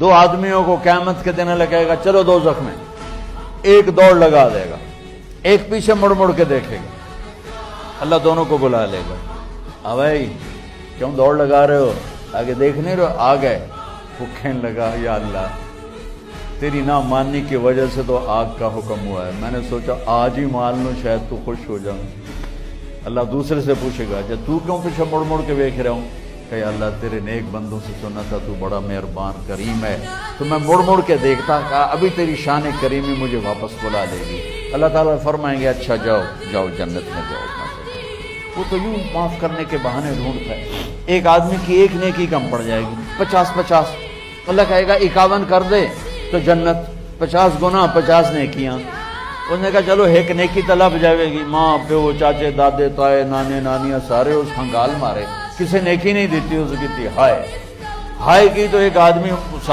دو آدمیوں کو قیامت کے دن لگے گا چلو دوزخ میں، ایک دوڑ لگا دے گا، ایک پیچھے مڑ مڑ کے دیکھے گا، اللہ دونوں کو بلا لے گا، بھائی کیوں دوڑ لگا رہے ہو، آگے دیکھ نہیں رہے، آ گئے، وہ کہنے لگا یا اللہ تیری نہ ماننے کی وجہ سے تو آگ کا حکم ہوا ہے، میں نے سوچا آج ہی مان لوں شاید تو خوش ہو جاؤں۔ اللہ دوسرے سے پوچھے گا جب تو کیوں پیچھے مڑ مڑ کے دیکھ رہا ہوں، کہ اللہ تیرے نیک بندوں سے سنا تھا تو بڑا مہربان کریم ہے، تو میں مڑ مڑ کے دیکھتا کہ ابھی تیری شان کریمی مجھے واپس بلا لے گی۔ اللہ تعالیٰ فرمائیں گے اچھا جاؤ جاؤ جنت میں جاؤ۔ وہ تو یوں معاف کرنے کے بہانے ڈھونڈتا ہے، ایک آدمی کی ایک نیکی کم پڑ جائے گی، 50 اللہ کہے گا 51 کر دے تو جنت، 50 گناہ 50 نیکیاں۔ اس نے کہا چلو ایک نیکی تو لب جائے گی، ماں پیو چاچے دادے تائے نانے نانیاں سارے اس ہنگال مارے، کسی نیکی نہیں دیتی اس کی تھی ہائے کی تو ایک آدمی ساتھ